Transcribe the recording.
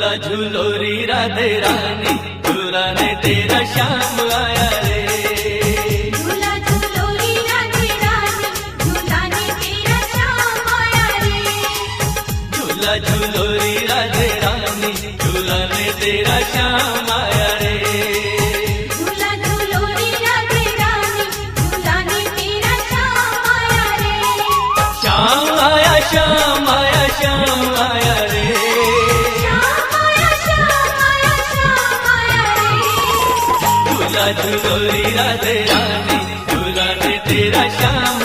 झूला झूलो री राधे रानी, झूला ने तेरा श्याम आया रे। झूला झूलो री राधे रानी, झूला ने तेरा श्याम आया रे। झूला झूलो री राधे रानी, झूला ने तेरा श्याम आया रे। झूला झूलो री राधे रानी, झूला ने तेरा श्याम आया रे। श्याम आया श्याम आया श्याम आया रे। श्याम आया श्याम आया श्याम आया रे। झूला झूलो री राधे रानी, झूला ने तेरा श्याम